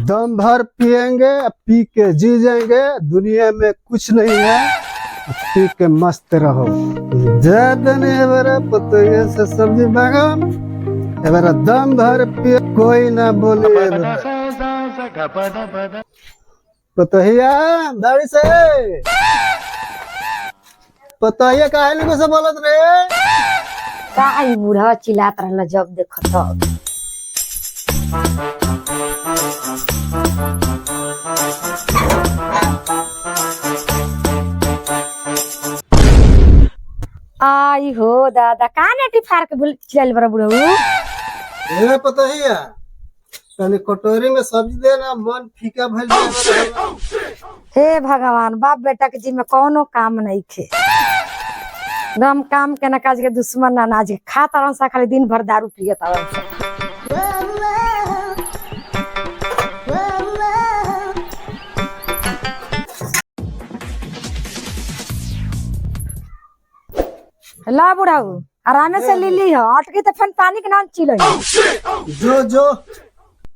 दम भर पिएंगे, पी के जी जाएंगे, दुनिया में कुछ नहीं है, पी के मस्त रहो। ज्यादा नहीं बरा पतोये से सब्जी बैगन, एबारा दम भर पिए, कोई ना बोले पतोहिया दाढ़ी से पतोहिया काहे लोग से बोलत रे? काहे बूढ़ा चिल्लात रहला जब देखत तब। आई हो दादा का नेटी फार के बोल चल बरा बुढ़ऊ। ए पतोहिया तने कटोरी में सब्जी दे ना, मन फीका भइल जाए। हे भगवान, बाप बेटा के जी में कोनो काम नहीं खे। दम काम के ना काज के दुश्मन ना नाज खा तरन सा खाली दिन भर दारू पियत आवत। ला बुढ़ाऊ आरामे से लीली हो, अटकी तो फिर पानी के नाम चिलो। जो जो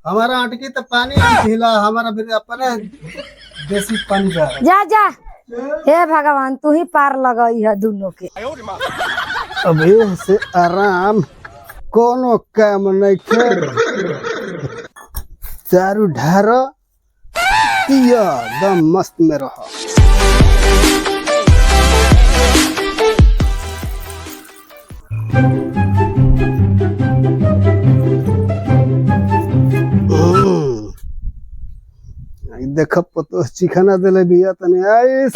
हमारा अटकी तो पानी पीला, हमारा फिर अपने देसी पानी जा। जा जा, हे भगवान तू ही पार लगई है दोनों के। अभी से आराम कोनो काम नहीं कर, दारू ढार पिया, दम मस्त में रहो। देख पतो चिकना दिले बिया तने आइस।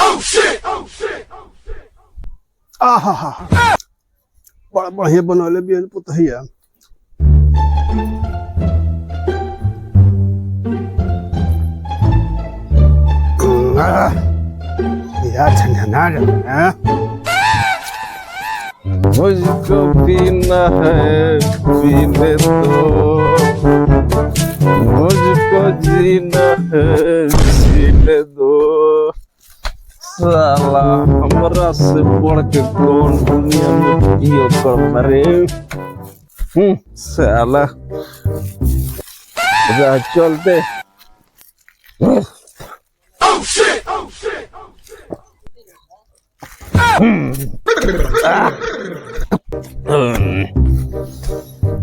आहा बड़ा बढ़िया बनौले बिया पुतहिया। या झंझना है, मुझको पीना है पीने दो, मुझको जीना है जीने दो। साला हमरा से बढ़ के कौन दुनिया में पियो कर मरे। साला चलते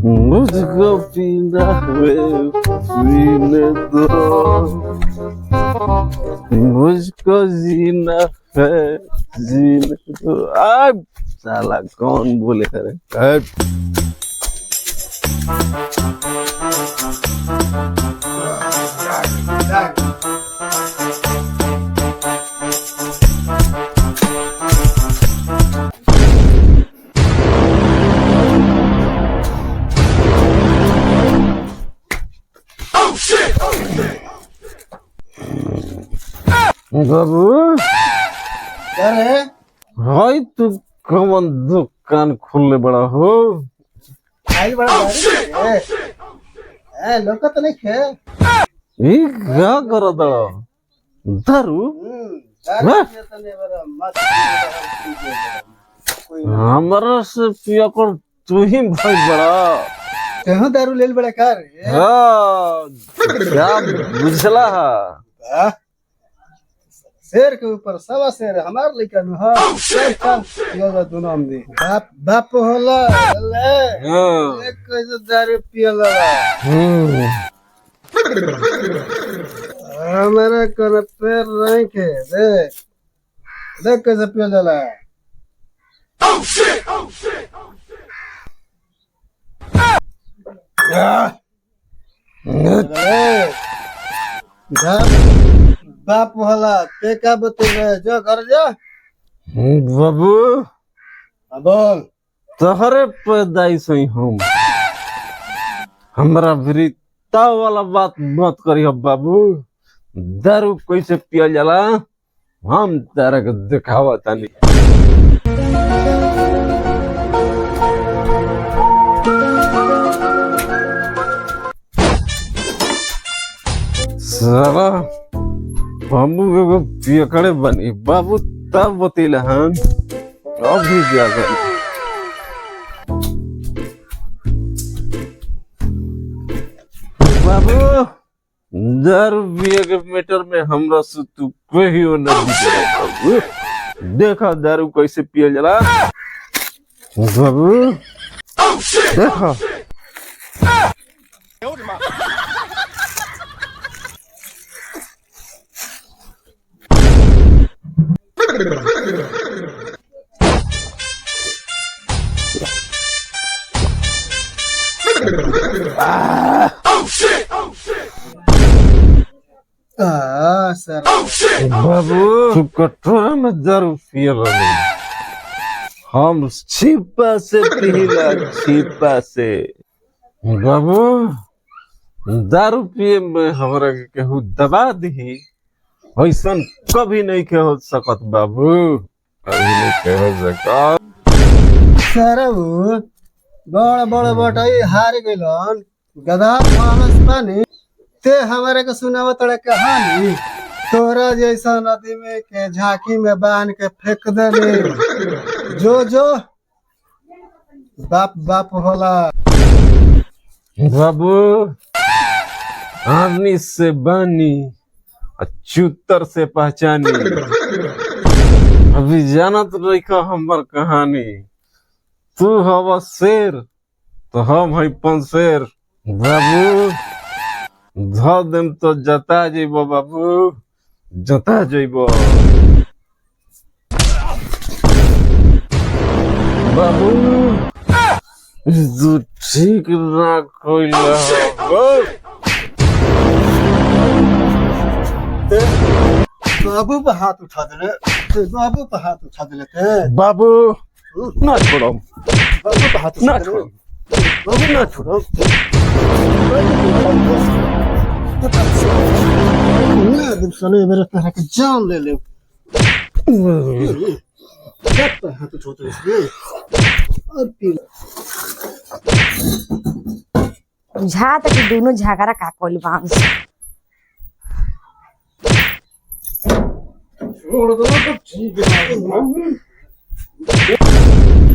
मुझको पीना है पीने दो, मुझको जीना है जीने दो। अब साला कौन बोले करे। बाबू क्या रे? हाय तू कौन दुकान खोलने बड़ा हो? आई बड़ा दारू ए लोग तो नहीं खे। ये क्या कर दो दारू? हमारा से पिया कर तू ही भाई बड़ा। कहाँ दारू ले बड़ा कार? हाँ क्या बुझला है? शेर के ऊपर सवा शेर हमार लेकर में। हाँ चल चल योगा दोनों हम दी। बाप बाप होला ले एक कैसे दारू पियला हमारा कर पैर नहीं के देख देख कैसे पियला। बाप होला ते का बते जो घर जा। बाबू बोल तोहरे पैदाइश हुई हम, हमरा वृत्ता वाला बात मत करी बाबू। दारू कैसे पिया जाला हम तारा के दिखावा तानी। साला बाबू को पियकड़े बनी बाबू तब बतीला हम अभी क्या करें। दारू पिए के मैटर में हमरा से तू कहियो न जीतेगा बाबू। देखा दारू कैसे पियल जाला बाबू, देखा। सर बाबू तू कटोरा में दारू पिए रहे, हम छिपा से पीला, छिपा से। बाबू दारू पिए में हमरा के केहू दबा दी, ऐसन कभी नहीं के हो सकत बाबू, कभी नहीं के हो सकत। सर बड़ बड़ बटाई हार गइलन, गधा फानस पानी ते हमारे के सुनाव तड़े कहानी। तोरा जैसा नदी में के झांकी में बांध के फेंक देने, जो जो बाप बाप होला। बाबू आर्मी से बानी और चूतर से पहचानी, अभी जानत रही हमर कहानी। तू हवा शेर तो हम है पंशेर बाबू, ध देम तो जता जेबो बाबू, जता जेबो बाबू। तू ठीक ना कइला हो बाबू पे हाथ उठा दिले, बाबू पे हाथ उठा दिले ते बाबू, ना छोड़ो बाबू पे हाथ ना उठा छोड़ो दिले। बाबू, ना छोड़ो। साले मेरे तरह के जान ले ले, हाथ उठा दिले। बुझा तक दोनों झगड़ा का कोल बांस।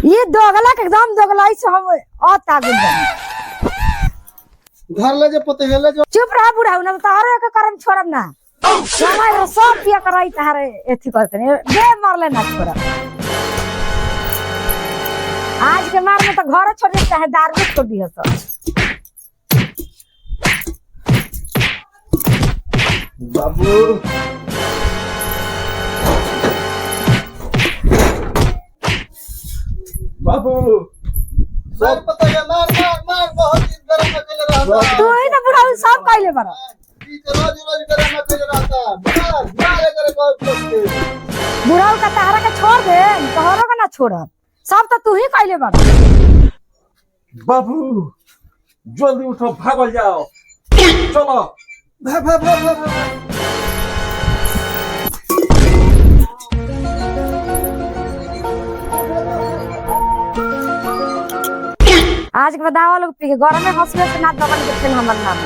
ये दोगला के एकदम दोगलाई से हम आता गुजर। घर ले जे पते हेले जो चुप रहा बुढ़ा, ना तारे के करम छोड़ब ना, समय सब पिया कराई तारे एथी करते ने बे मारले ना छोड़ा। आज के मार में तो घर छोड़ देता है, दारू छोड़ दिया सब। बाबू बाबू सर पता है, मार मार मार बहुत दिन गरम में चले रहा था। तू ही ना बुढ़ा सब कहले बड़ा, रोज रोज गरम में चले रहा था। मार मार करे कोई पूछते बुढ़ा का तारा के छोड़ दे, तोहरो का ना छोड़, सब तो तू ही कहले बड़ा। बाबू जल्दी उठो, भागल जाओ, चलो भाग भाग भाग भाग। आज के बतावा लोग पी के घर में हंसले से ना दबन के खेल हमर नाम।